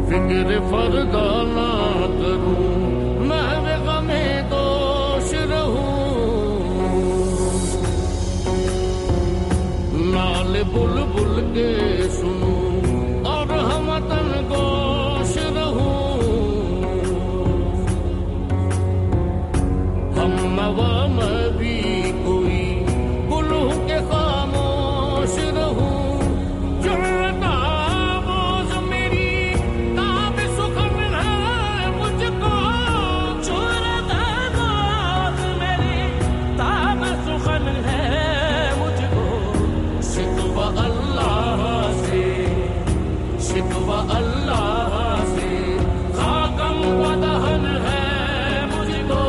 फिक्र फरदा ना करूं, महवे गमे दोष रहूं। नाल बुलबुल के सुनूं और हमतन गोश रहूं। हम नवा मैं भी कोई गुलू के खामोश रहूं। अल्लाह से खाकम वदहन है मुझको।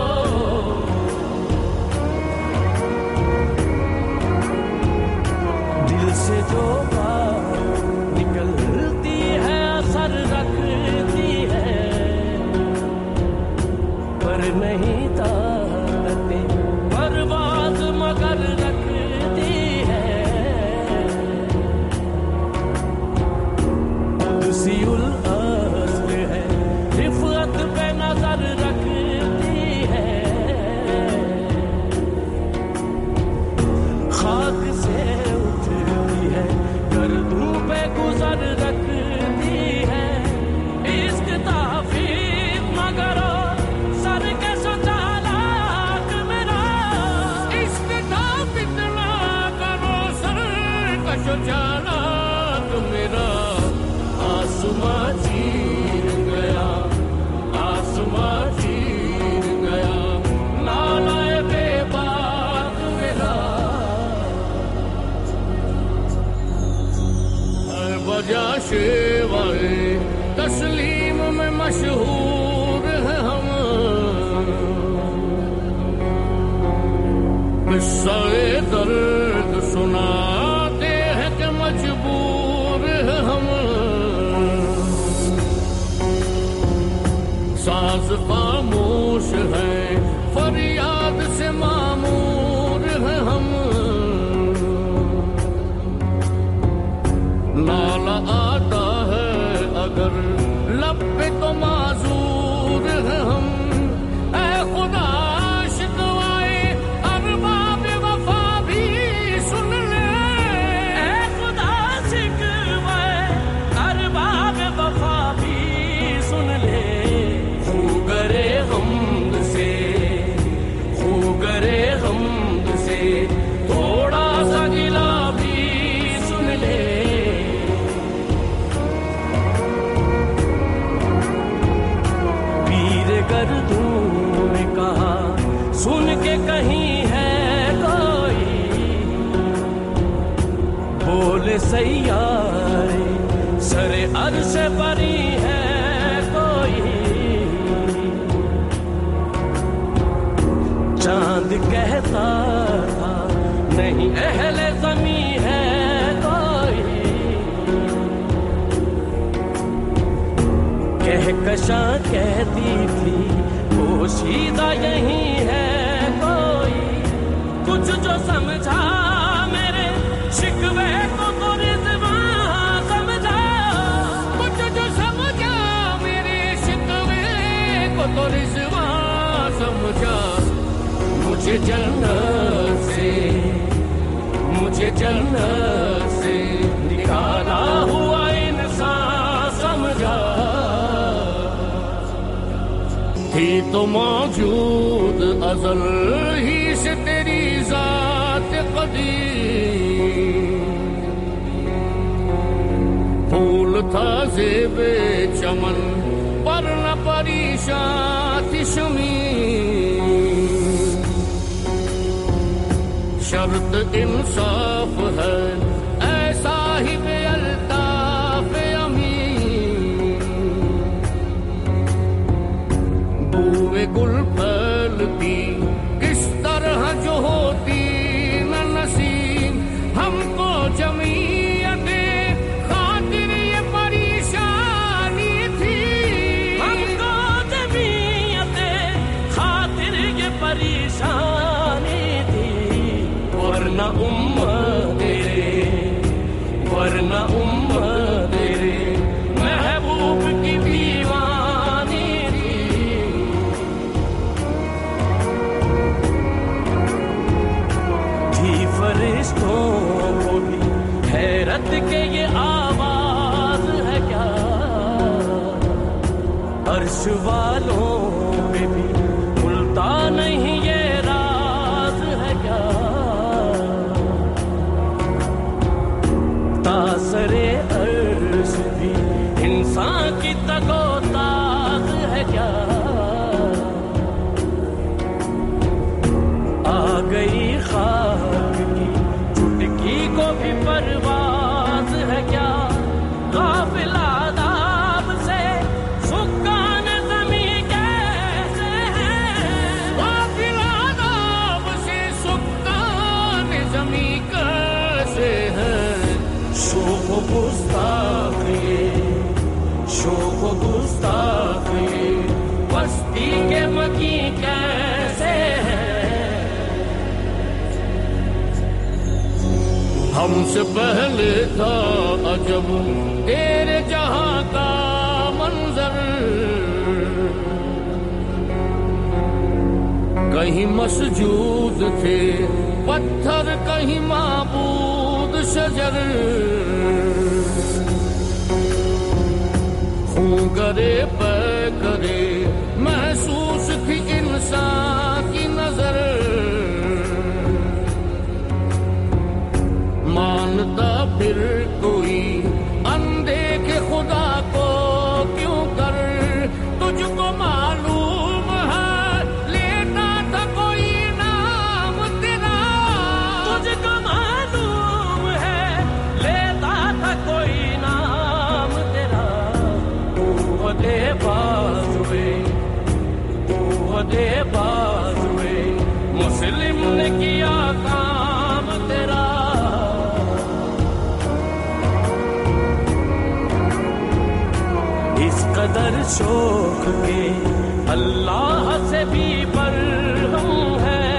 दिल से जो बात निकलती है असर रखती है, पर नहीं ताकते बर्बाद मगर रखती है। सीउल अस्ल है, रिफत पे नजर रखती है। खाक से उठती है, गर्दों पे गुजर रखती है। इश्क ताफीक मगरो सर के चालाक मेरा। इश्क ताफीक ना करो सर के चालाक मेरा। आसमां चीर गया, आसमां चीर गया, नालाए बेबाक मेरा। हर बजा शेवाए तस्लीम में मशहूर है हम। किस्से दर्द सुनाते हैं कि मजबूर है हम। साज खामोश है, फरियाद से मामूर है हम। नाला आता है अगर लब पे तो माजूर है हम। ऐ खुदा शिकवाए अरबाब वफा भी सुन ले। ऐ खुदा शिकवाए अरबाब वफा भी सुन ले। करे हमद से थोड़ा सा गिला भी सुन ले। पीर गर्दों ने कहा सुन के कहीं है कोई। बोले सैयारे सरे अर्श परी है कोई। चांद कहता था नहीं अहले ज़मी है कोई। कहकशां कहती थी पोशीदा यही है कोई। कुछ जो समझा मेरे शिकवे को तो रिज़वां समझा। कुछ जो समझा मेरे शिकवे को तो रिज़वां समझा। मुझे जन्नत से निकाला हुआ इंसान समझा। थी तो मौजूद अज़ल ही से तेरी ज़ात क़दीम। फूल था ज़ेबे चमन पर न परेशान थी शमीम। शर्त इंसाफ है ऐसा ही बेअल्ताफ अमीन। बूए गुल फैलती किस तरह जो होती न नसीब। हमको जमीयते खातिर ये परेशानी थी। हमको जमीयते खातिर ये परेशानी थी। वरना उम्मत तेरे महबूब की भी अर्श वालों पे भी खुलता नहीं ये राज है क्या, तासरे अर्श भी इंसान की तगोताज है क्या, आ गई खाक की चुटकी को भी परवाज है क्या, गाफिल आदाब से सुकान ज़मीं कैसे है, गाफिल आदाब से सुकान ज़मीं कैसे है, शोख गुस्ताखी बस्ती के मकी कैसे है, हमसे पहले था अजब तेरे जहां का मंजर, कहीं मसजूद थे पत्थर कहीं माबूद शजर, खून करे पे करे महसूस थी इंसान की नजर, मानता फिर कोई अनदेखे खुदा को क्यों कर, तुझको मालूम है लेता था कोई नाम तेरा, तुझको मालूम है लेता था कोई नाम तेरा, दे बाजुए मुस्लिम ने किया काम तेरा, इस कदर शौक के अल्लाह से भी बरहम है,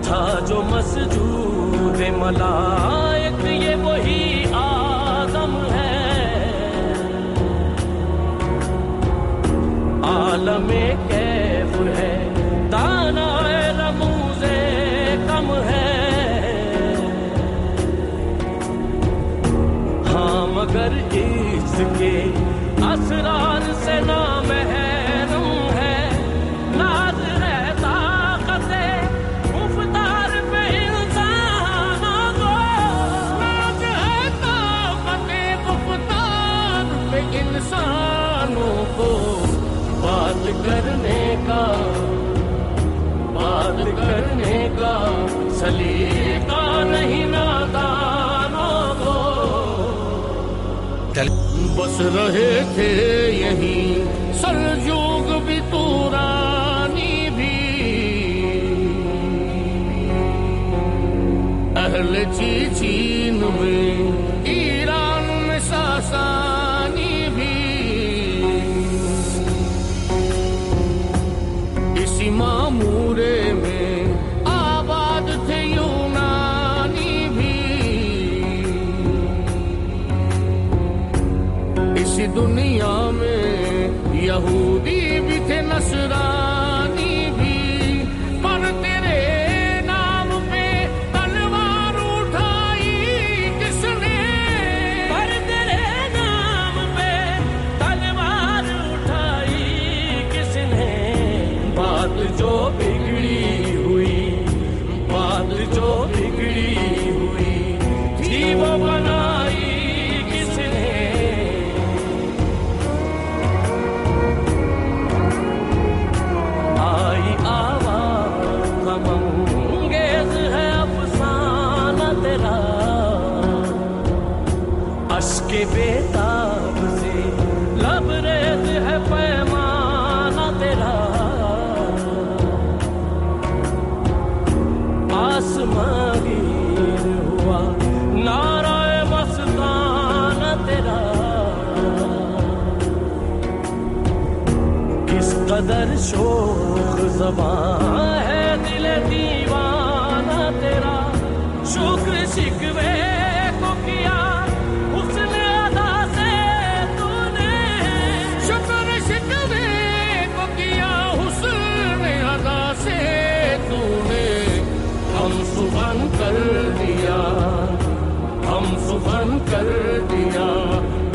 था जो मसजूद मलाइक ये वही आदम है, आलमे कैफ है दानाए रमूज़े कम है, हाँ मगर इसके असरार से ना महरूम है, नाज रहता कसे मुफ्तार पे इंसानों को, नाज रहता कसे मुफ्तार पे इंसानों को, बात करने का सलीका नहीं नादानों को, बस रहे थे यहीं सलजूक भी तुरानी भी, अहले चीन में ईरान में सासानी भी, इसी मामूरे में आबाद थे यूनानी भी, इसी दुनिया में यहूदी भी थे नसरानी भी, पर तेरे नाम पे तलवार उठाई किसने, पर तेरे नाम पे तलवार उठाई किसने, बात जो बिगड़ी हुई थी वो बनाई किसने, आई आवाज़ गमंगेज़ है अफसाना तेरा, अश्के बेताब से लबरेज है पैमाना तेरा, आसमां गिर हुआ नाराए मस्ताना तेरा, किस कदर शोख ज़बां है दिल दीवाना तेरा, शुक्र शिकवे को किया हुस्न अदा से तूने, शुक्र शिकवे को किया हुस्न अदा से तूने, हम सुबह कर दिया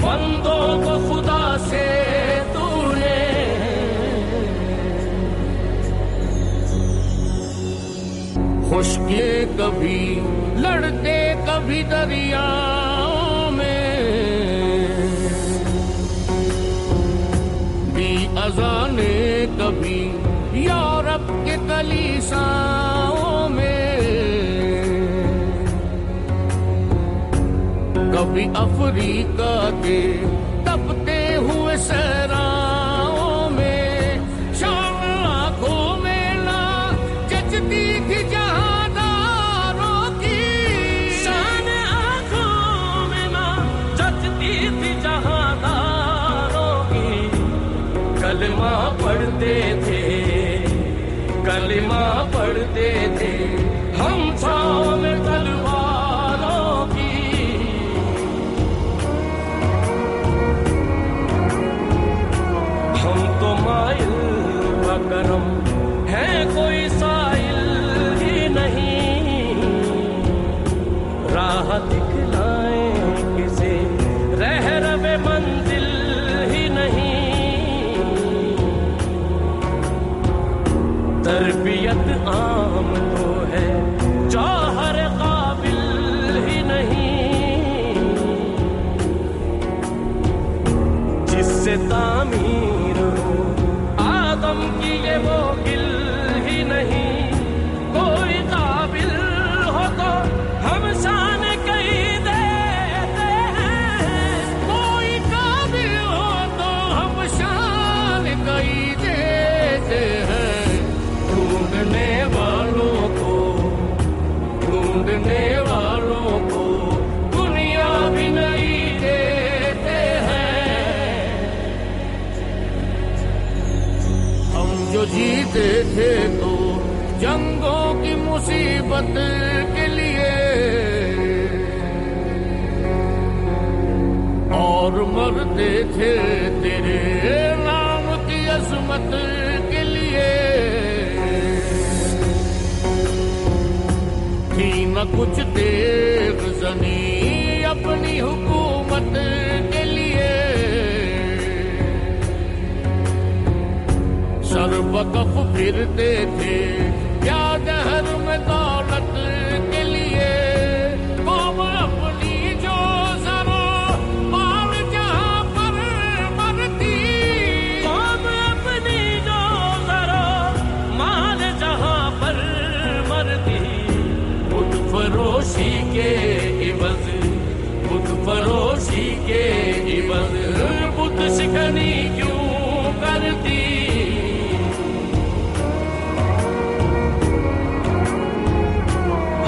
बंदों को खुदा से कभी लड़ते कभी दरियाओं में, दी अज़ाने कभी यूरोप के कलीसाओं में, कभी अफ्रीका के तपते हुए सहराओं में, शाम आंखों में ना जचती थी जहादारों की, शान आंखों में ना जचती थी जहादारों की। कलमा पढ़ते थे, कलमा पढ़ते थे हम छाँव में तलवारों की। हम तो माइल बकरम है, कोई साइल ही नहीं, राह दिखलाए किसे रह रवे मंजिल ही नहीं। तरबियत आम तो है जौहर काबिल ही नहीं, जिससे तामीर हो आदम की ये वो गिल ही नहीं। कोई काबिल हो तो हम शान कही देते हैं, कोई काबिल हो तो हम शान कही देते हैं। ढूंढने वालों को, ढूंढने वालों को दुनिया भी नहीं देते हैं। हम जो जीते थे तो जंगों की मुसीबत के लिए, और मरते थे तेरे नाम की अजमत के लिए। थी न कुछ देर ज़नी अपनी हुकूमत के लिए, सर बकफ फिरते थे क्या दहर में दौलत के लिए। कौम अपनी जो जरो माल जहां पर मरती, कौम अपनी जो जरा माल जहां पर मरती। बुत फरोशी के इवज, बुत फरोशी के इवज बुत शिकनी क्यों करती।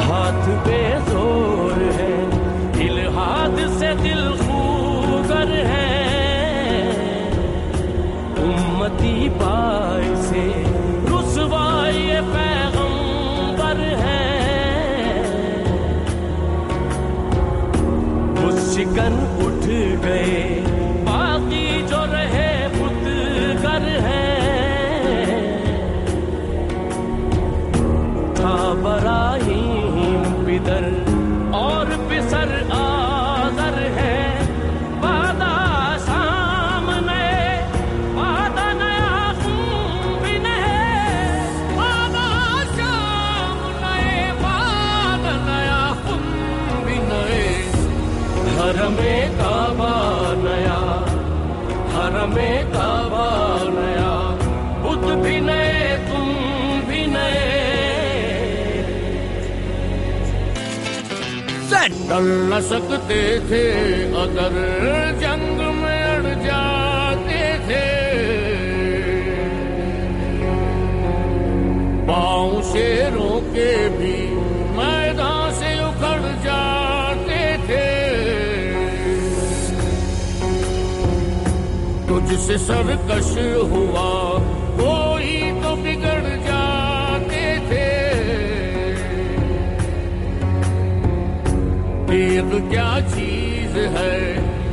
हाथ बेजोर है, इल्हाद से दिल खूगर है, उम्मती बाइसे रुसवाई पैगंबर है। बुत शिकन उठ गए, बाकी जो रहे बुतगर है। था बराहीम बिदर और बिसर आज़र है, बादा शाम नए, बादा नया खून भी नए, बादा शाम नए, बादा नया खून भी नए। हरमे काबा नया, हरमे काबा नया, बुत भी नए तुम भी नए। डल न सकते थे अगर जंग में अड़ जाते थे, पाँव शेरों के भी मैदान से उखड़ जाते थे। तुझसे सरकश हुआ कोई तो बिगड़ जाते थे। तीर क्या चीज है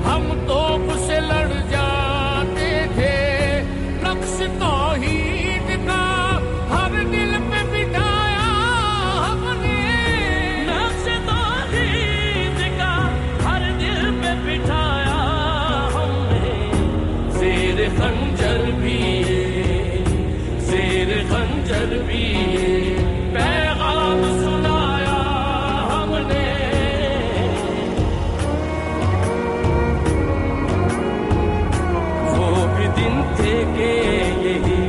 हम तोप से लड़ जाते थे। नक्श तौहीद का हर दिल पे बिठाया हमने, नक्श तौहीद का हर दिल पे बिठाया हमने। ज़ेर खंजर भी, ज़ेर खंजर भी पैगाम सुनाया के यही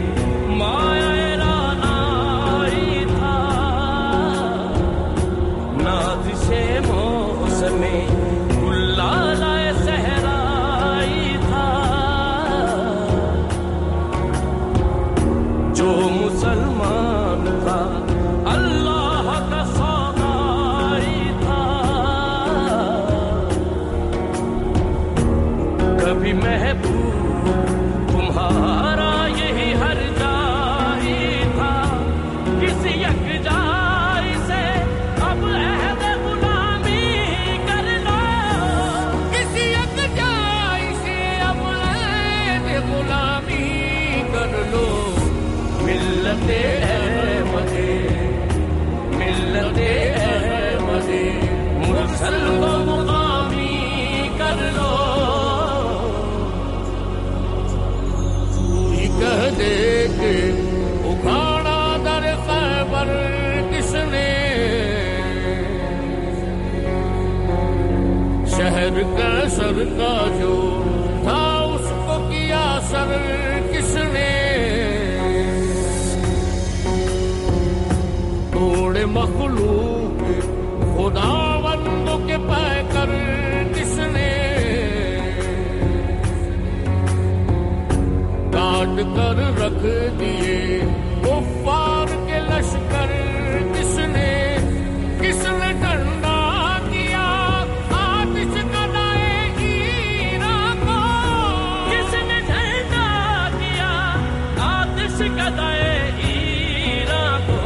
माया रानाई था, नाज़िशे मौसमे गुल्लालाए सहराई था, जो मुसलमान था अल्लाह का सौदाई था, कभी महबूब तुम्हारा यही हर जाई था, किसी यकजाई से अब अहद गुलामी कर लो, किसी यकजाई से अब अहद गुलामी कर लो, मिल्लते अहमदे मिल्लते अहमदे मुरसल को मुकामी कर लो, कह दे के उखाड़ा दर खैबर किसने, शहर का सर का जो था उसको किया सर किसने, तोड़े मखलूक खुदावंदों के पैकर किसने, काट कर रख दिए कुफ्फार के लश्कर किसने, किसने ठंडा किया आतिश कदाए ईरान को, किसने ठंडा किया आतिश कदाए ईरान को,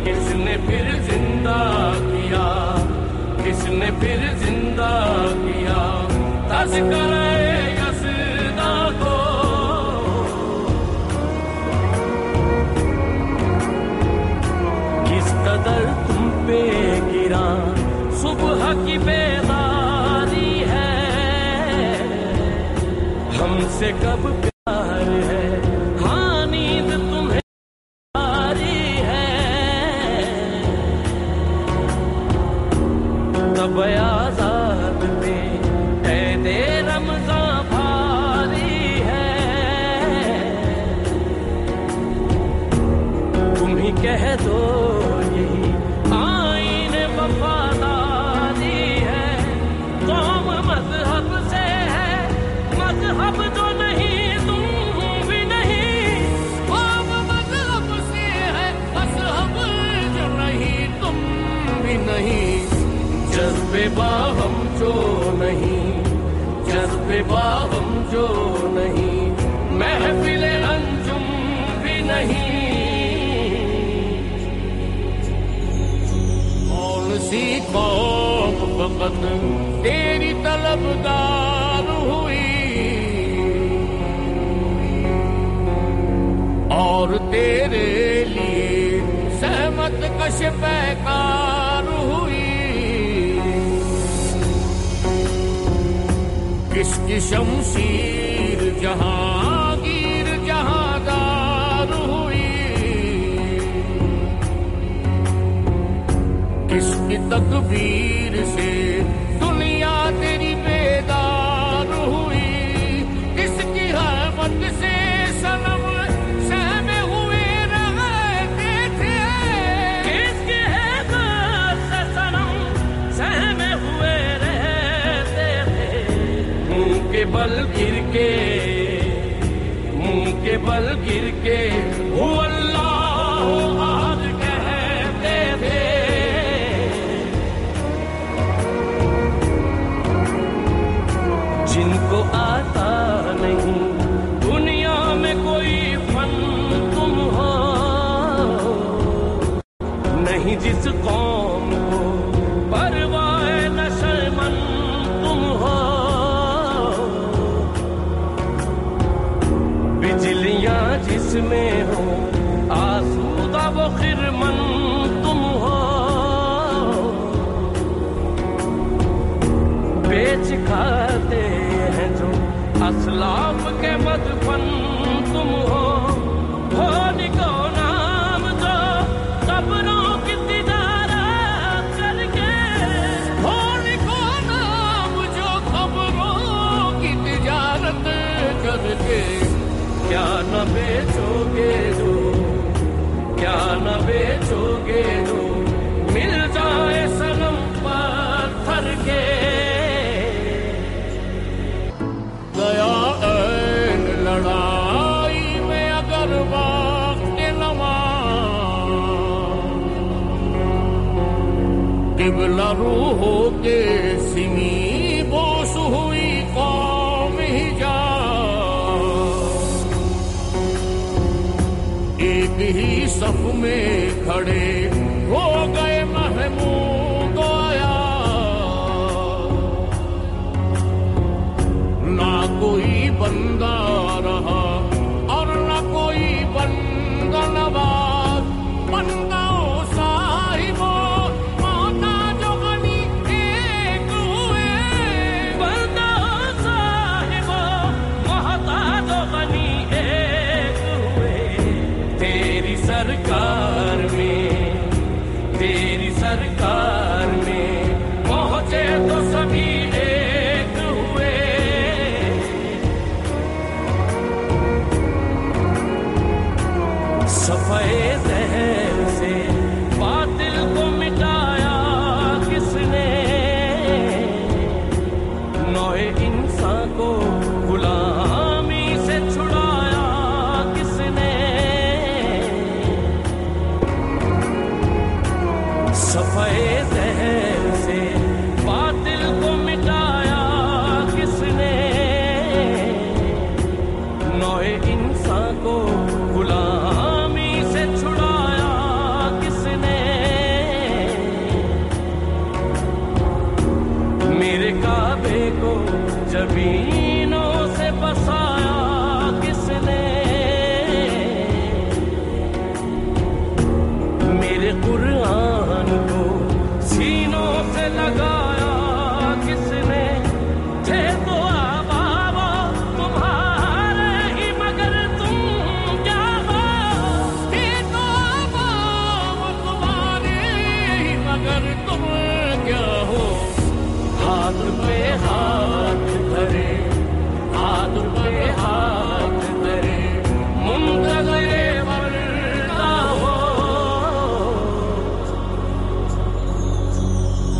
किसने फिर जिंदा किया, किसने फिर जिंदा किया तज़किरे यज़दा को, कदर तुम पे गिरा सुबह की बेदारी है, हमसे कब प्यार है, हाँ नींद तुम्हें आ रही है, तब आजाद पे ऐदे रमज़ां भारी है, तुम ही कह दो वफादारी है, कौम मजहब से है, मजहब जो नहीं तुम भी नहीं, कौम मजहब से है, मजहब जो नहीं तुम भी नहीं, जज्बे बाहम जो नहीं, जज्बे बाहम जो नहीं, महफिल अंजुम भी नहीं, सी कौम फकत तेरी तलबगार हुई, और तेरे लिए सहमत कश पैकार हुई, किसकी शमशीर जहांगीर जहांदार हुई, किसकी तकबीर से दुनिया तेरी बेदार हुई, किसकी रहमत से सनम सहमे हुए रहते थे, किसकी रहमत से सनम सहमे हुए रहते थे, मुंह के बल गिर के, मुंह के बल गिर के हु अल्लाह आज कहते थे, जिनको आता नहीं दुनिया में कोई फन तुम हो, नहीं जिस कौम को परवाए नशरमन तुम हो, बिजलियां जिसमें हो आसूदा वो खिरमन तुम हो, बेच खाते हैं जो असलाफ के मदफन तुम हो निको नाम जो कब्रों की तिजारत करके, हो निको नाम जो खबरों की तिजारत करके, क्या न बेचोगे जो, क्या न बेचोगे जो मिल जाए सनम पत्थर के। गया ऐन लड़ाई में अगर वक्त नमा, किबला रूहों के सिमी बोस हुई कौम ही जा। एक ही सफ में खड़े हो गए महमूद आया, ना कोई बंदा रहा और ना कोई बंदा नवाज। बंदा साहिबो मौता जो गनी एक हुए, बंदा साहिबो मौता जो गनी एक हुए। तेरी सरकार में, तेरी सरकार में पहुंचे तो सभी एक हुए। सफाए जहर से बातिल को मिटाया किसने, नौए इंसान को गुलामी से छुड़ाया किसने। सफाए जहर से बातिल को मिटाया किसने, नौए इंसान को गुलामी से छुड़ाया किसने। मेरे काबे को जमीनों से बसाया किसने, मेरे कुरान को सीनों से लगाया किसने। थे तो आबाबो तुम्हारे ही मगर तुम क्या हो, थे तो आबाबो तुम्हारे ही मगर तुम क्या हो। हाथ पे हाथ धरे, हाथ पे हाथ धरे मुंतज़िरे मरता हो।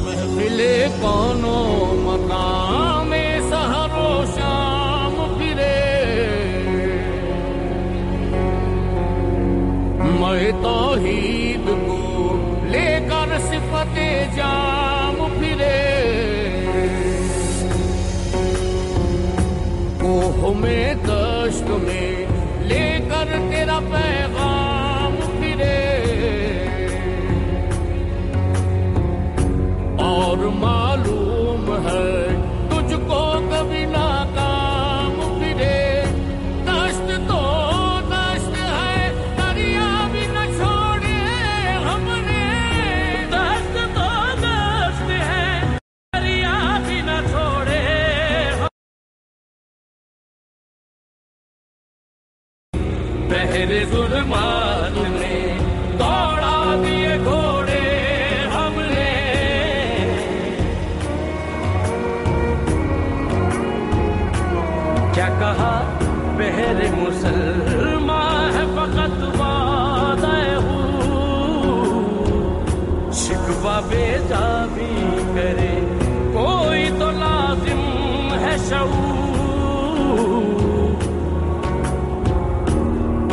महफिले कौनो मकाम में सहरो शाम फिरे, मैं तौहीद को लेकर सिफते जाम फिरे। कोह में दश्त में लेकर तेरा पैगाम फिरे, और मालूम है तुझको कभी नाकाम फिरे। दश्त तो दश्त है, दरिया भी न छोड़े हमने। दस्त तो दस्त है, दरिया भी न छोड़े। बहरे जुल्मात में दौड़ा दिए घोड़े हमने। क्या कहा बहरे मुसलमान है फकत वादा हूँ, शिकवा बेजा भी करे कोई तो लाजिम है शऊर।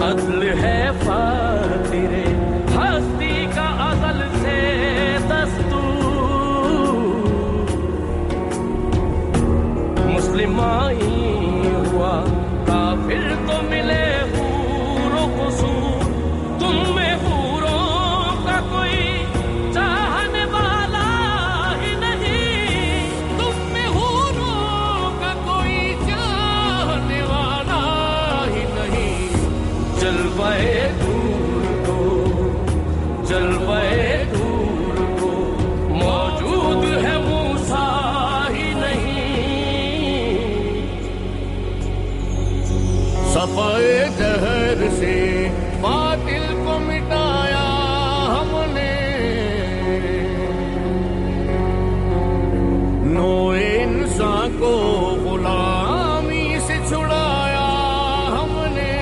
अदल है फातिरे हस्ती का अज़ल से दस्तूर। मुस्लिमाई हुआ काफिर तो मिले हूरो कसूर। तुम में हूरों का कोई चाहने वाला ही नहीं, तुम में हूरों का कोई चाहने वाला ही नहीं। जलवाए दूर को, जलवाए दूर को मौजूद है मूसा ही नहीं। सफाए जहर से बातिल को मिटाया हमने, नो इंसान को गुलामी से छुड़ाया हमने।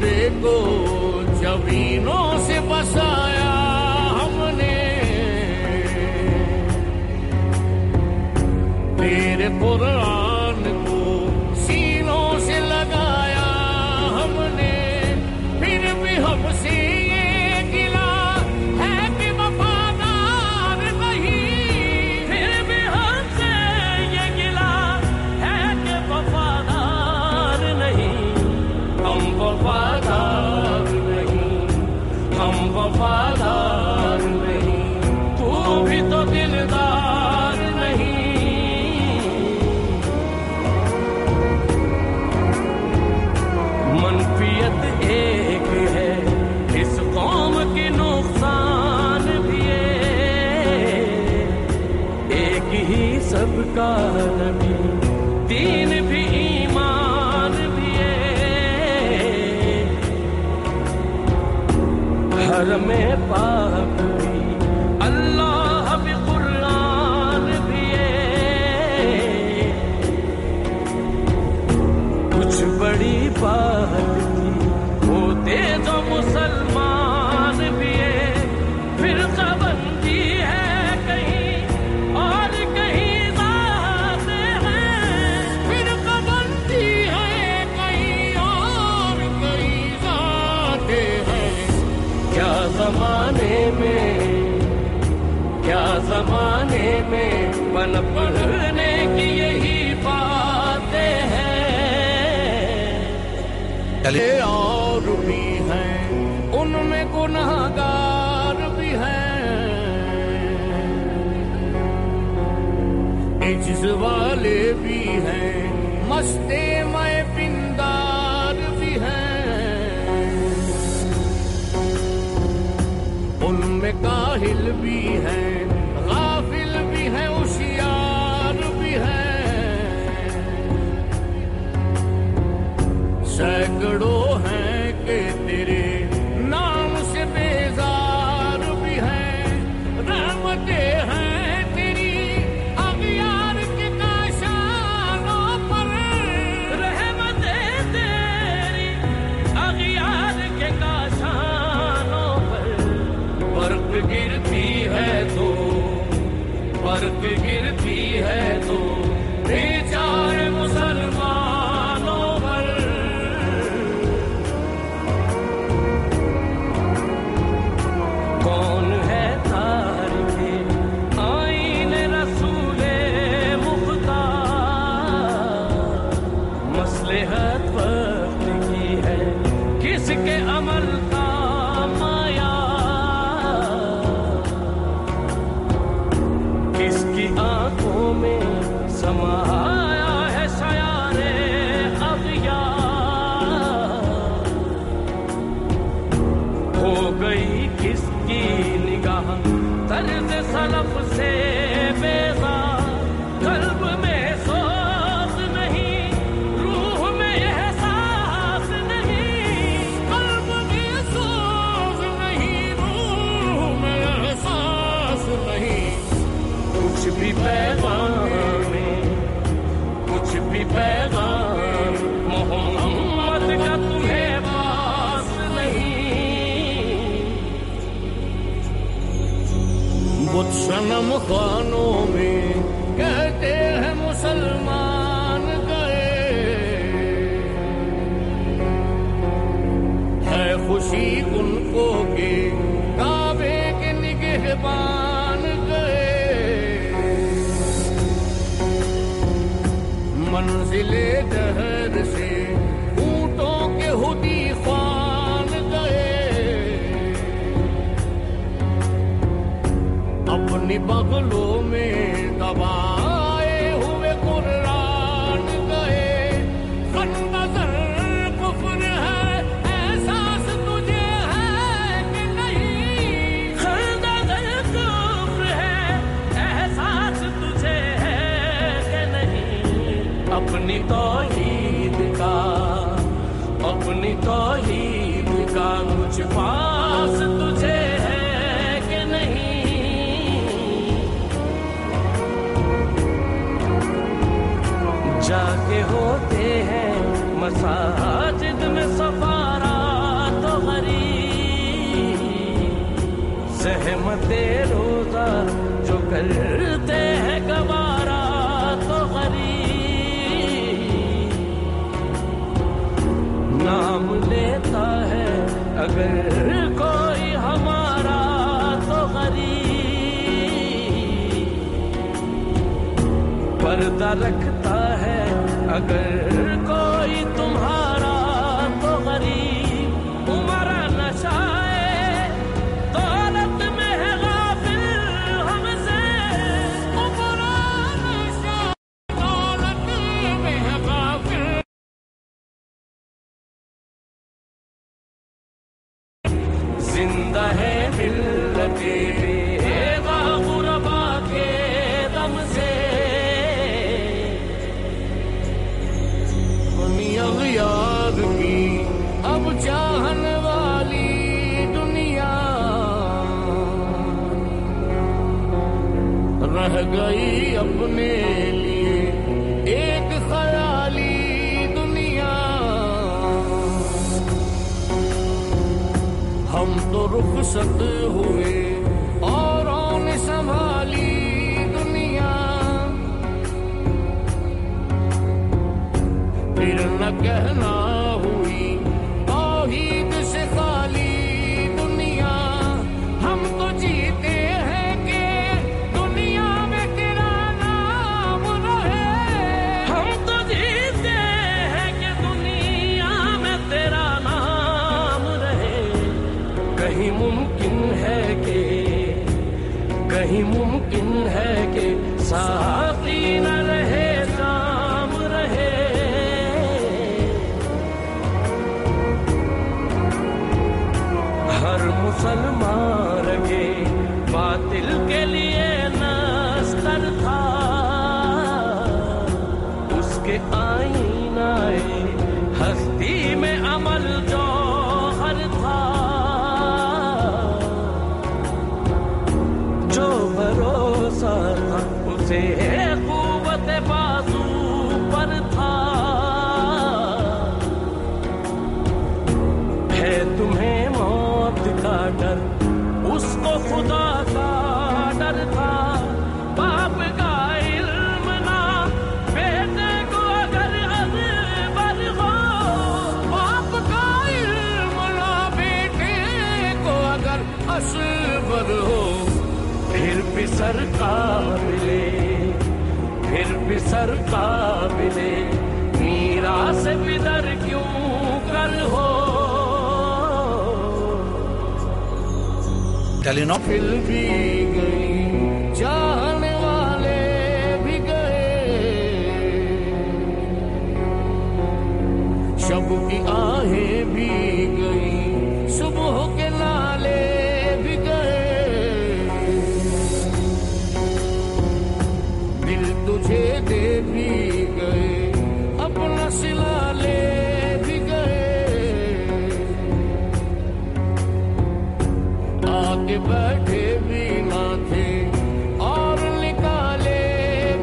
मुर्दे को जमीनों से बसाया हमने, तेरे कुरान को सीनों से लगाया हमने, फिर भी हमसे ये गिला है कि वफादार नहीं, फिर भी हमसे ये गिला है कि वफादार नहीं, हम वफादार नहीं, हम वफादार नहीं, तू भी तो दिलदार नहीं। मनफियत एक है इस कौम की, नुकसान भी एक ही सबका नबी, दीन भी ईमान भी हर में पाक भी अल्लाह भी कुरान भी कुछ बड़ी बात थी होते जो मुसलमान भी फिर सबंदी है कहीं और कहीं जात है, फिर कबंदी है कहीं और कहीं जाते हैं। क्या जमाने में पनपने की यही बातें हैं। और भी हैं उनमें गुनहगार भी हैं, इज्ज वाले भी हैं, मस्ते मैं पिंदार भी हैं, उनमें काहिल भी हैं, गाफिल भी हैं, होशियार भी हैं, सैकड़ों हैं कि तेरे नाम से बेजार भी हैं, रहमतें हैं तेरी अगियार के काशानों पर, रहमतें तेरी अगियार के काशानों पर, बर्फ गिरती है तो बेचारे मुसलमानों पर। कौन है तारिके आईने रसूले मुख्तार, मसलहत वक्त की है किसके अमल का माया, किसकी आंखों में समाया है शयारे अग़यार, हो गई किसकी निगाह तर्ज़ सलफ से बेज़ार, कल्ब में सोच नहीं, रूह में एहसास नहीं, कल्ब में सोच नहीं, रूह में एहसास नहीं, कुछ भी पैगाम मोहम्मद का तुम्हें पास नहीं। बुत सनम खानों में कहते हैं मुसलमान गए, है खुशी उनको के काबे के निगहबान गए, मंजिले दहर से ऊंटों के हुदी ख्वान गए, अपनी बगलों में दबाए हुए कुरान गए, खंदर कुफ्र है एहसास तुझे है कि नहीं, खंदर कुफ्र है एहसास तुझे है कि नहीं, अपनी तौहीद का कुछ पास तुझे है कि नहीं, जाके होते हैं मसाजिद में सफारा सहमते रोजा जो करते हैं गवारा तो गरीब नाम लेता है अगर कोई हमारा तो गरीब पर्दा रखता है अगर कोई तुम्हारा तो गरीब तुम्हारा नशा जिंदा है मिल्लते गुरबा के दम से याद की अब चाहन वाली दुनिया रह गई अपने लिए एक ख्याली दुनिया हम तो रुखसत हुए औरों ने संभाली दुनिया फिर न कहना हुई तौहीद से खाली दुनिया हम तो जीते हैं कि दुनिया में तेरा नाम रहे हम तो जीते हैं कि दुनिया में तेरा नाम रहे कहीं मुमकिन है कि साथी न रहे काम रहे हर मुसलमान रगे बातिल के लिए नस्तर था उसके आईनाए हस्ती में अमल जौहर था जो भरोसा था उसे कुव्वत बाजू पर था है तुम्हें मौत का डर उसको खुदा का डर था बाप का इल्म ना बेटे को अगर अज़बर हो बाप का इल्म ना बेटे को अगर असबर हो फिर भी सरकार मिले मीरा से बिदर क्यों कर हो फिर भी गई चाहने वाले भी गए शब की आहें भी गई सुबह के नाले भी गए दिल तुझे दे भी गए अपना सिला ले भी गए आके बैठे भी ना थे और निकाले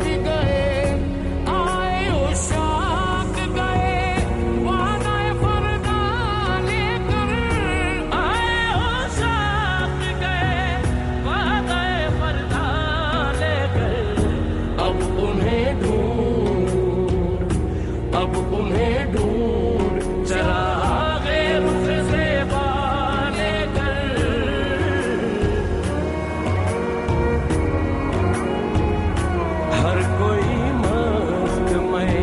भी गए आए उशाक गए वादाए फरदा लेकर आए उशाक गए वादाए फरदा लेकर अब उन्हें ढूंढ चरागे रुख से बाले कर हर कोई मस्त में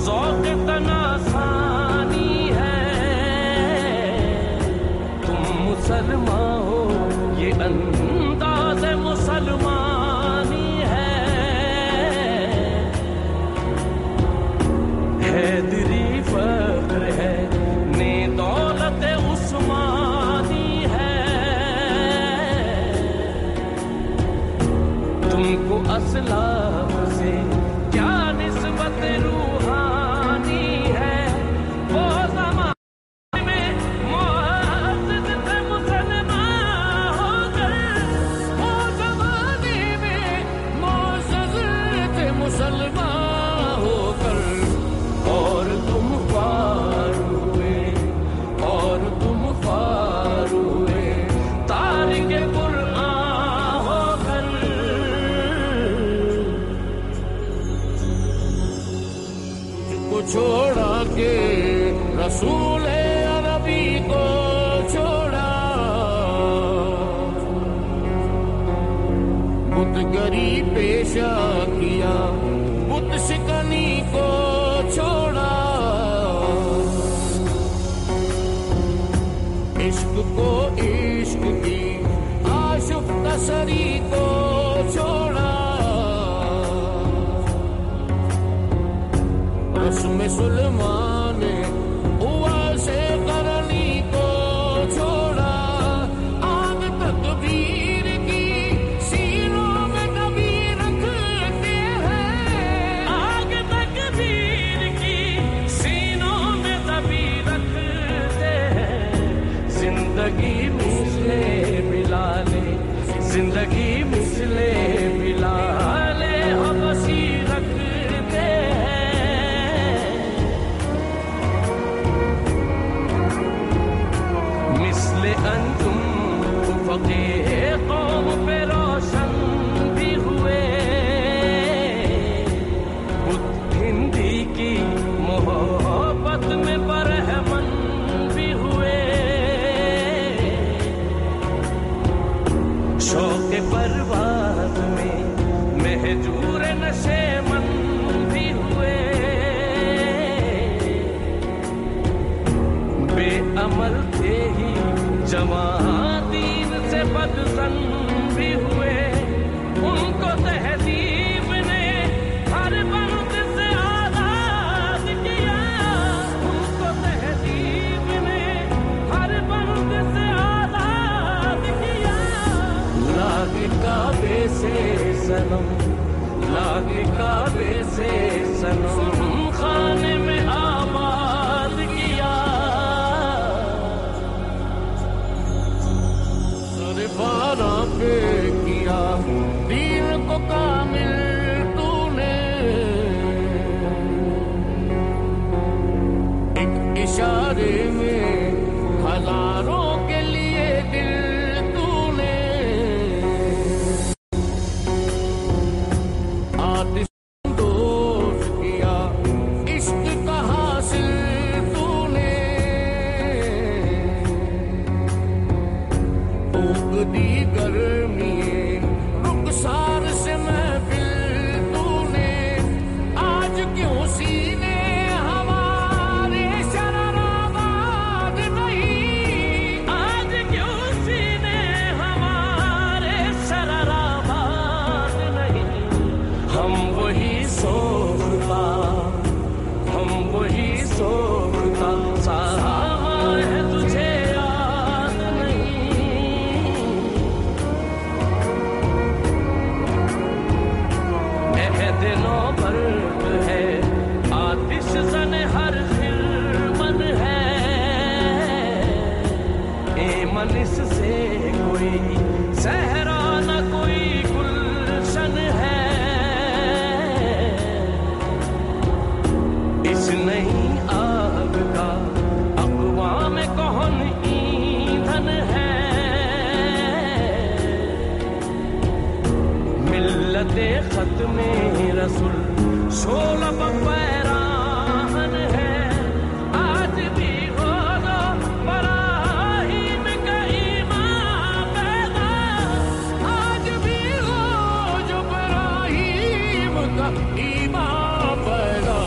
ज़ौक़ तनासानी है तुम मुसलमान हो ये अंदाज़ मुसलमानी है दिली फख्र है ने दौलत उस्मानी है तुमको असलाफ से क्या निस्बत रूहानी है वो ज़माने में मुअज़्ज़ज़ थे मुसलमान होकर वो ज़माने में मुअज़्ज़ज़ थे मुसलमान होकर और तुम पार हुए तारिक कुरान छोड़ा के रसूल अरबी को छोड़ा, बुतगरी पेशा किया, बुत शिकनी को छोड़ा, इश्क को इश्क की आशुफ तसरी को छोड़ा, रस्म सुलमान हुआ से करनी को छोड़ा, आग तकबीर की सीनों में कभी रखते हैं, आग तकबीर की सीनों में कभी रखते हैं, जिंदगी मिसले बिलाले, जिंदगी मिसले बिलाले हबसी रखते हैं, मिसले अंजुम फके कौम पे रोशन भी हुए, बुत हिंदी की मोहब्बत में बरहमन भी हुए, शौक परवाज़ में महजूर नशेमन भी हुए, बेअमल थे ही जवां दीन से बदज़न भी हुए, उनको तहज़ीब ने हर बंद से आज़ाद किया, उनको तहज़ीब ने हर बंद से आज़ाद किया, लाग काबे से सनम, लाग काबे से सनम खाने में आबाद किया, सरबारा पे किया दीन को कामिल तूने, एक इशारे में हजारों के लिए दिल तूने, आतिश दोष किया इश्क का हासिल तूने, फूक दी गर्मी रुखसार से महफिल तूने, आज क्यों सीने हमारे शराराबाद नहीं, आज क्यों सीने हमारे शराराबाद नहीं, हम वही सोखता, हम वही सोखता, सामा है तुझे याद नहीं, अहद नौबर्द है आतिश ज़न हर खिलमन है, एमन इससे कोई सहरा न कोई गुलशन है, इस नई आग का अक़वाम कौन ईंधन है, मिल्लते ख़त्मे रसूल शोला पैराहन है, आज भी हो दो बराहीम का ईमान पैदा, आज भी हो जो इब्राहीम का ईमान पैदा,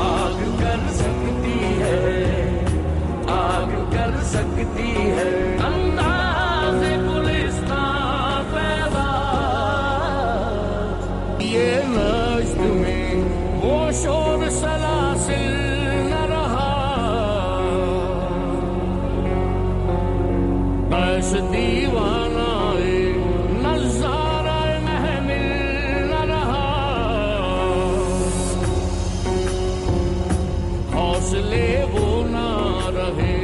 आग कर सकती है, आग कर सकती है, अंदाज़े गुलिस्तां पैदा, ये नश्त में वो शोर सलासिल न रहा, बस दीवानाए नज़ारा महमिल न रहा, हौसले वो ना रहे,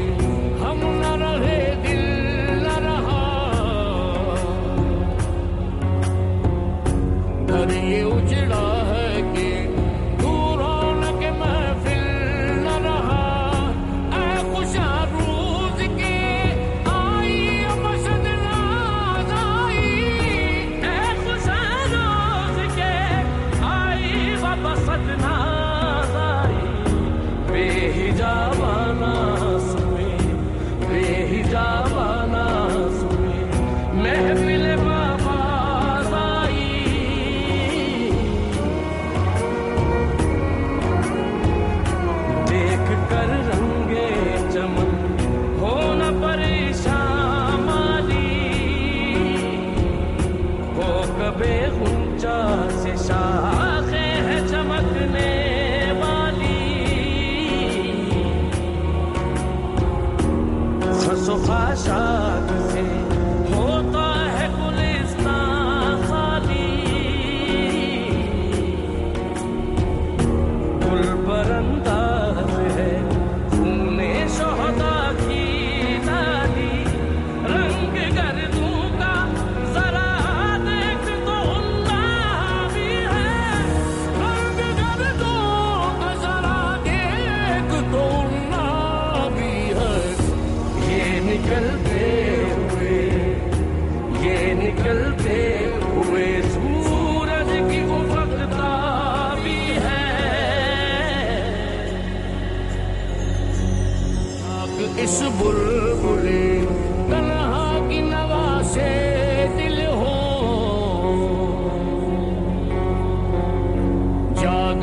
हम न रहे, दिल न रहा, घर ये उजड़ा है कि तू रौनक महफिल न रहा, ऐ खुशा रोज़ के आई मसद नाज़ आई, ऐ खुशा रोज़ के आई व बसद नाज़ आई,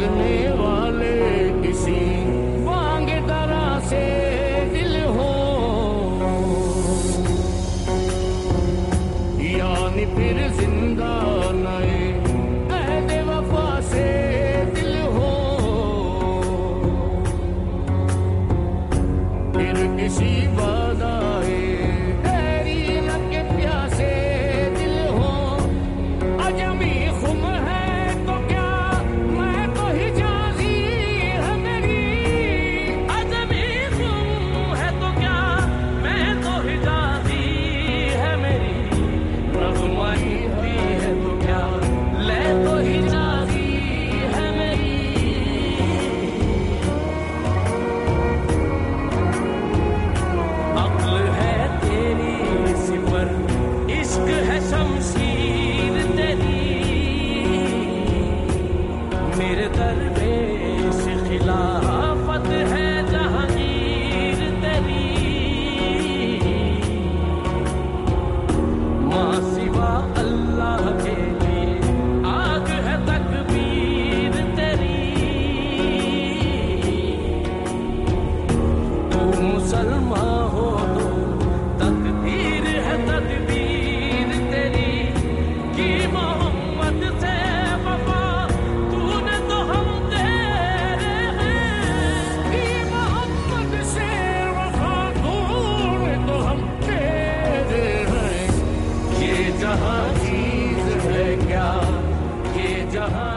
मांगने वाले किसी मांगे दरा से दिल हो, यानी फिर जिंदा नए अहद वफा से दिल हो, फिर किसी वादाए तेरी लग के प्यासे दिल हो। अजमी खुम है तो क्या मैं तो हिजाजी है मेरी, अजमी तुम है तो क्या मैं तो हिजाजी है मेरी, रज़्माई भी है तो क्या ले तो हिजाजी है मेरी। अक्ल है तेरी सिपर, इश्क है शमशीर तेरी, मेरे दरवेश खिलाफत है जहांगीर तेरी। माँ सिवा अल्लाह के लिए आग है तकबीर तेरी, तू मुसलमान हो तो तकदीर है तदबीर तेरी, कि मोहम्मद से वफा तूने तो हम तेरे हैं, कि मोहम्मद से वफा तूने तो हम तेरे हैं। ये जहां चीज है क्या, ये जहां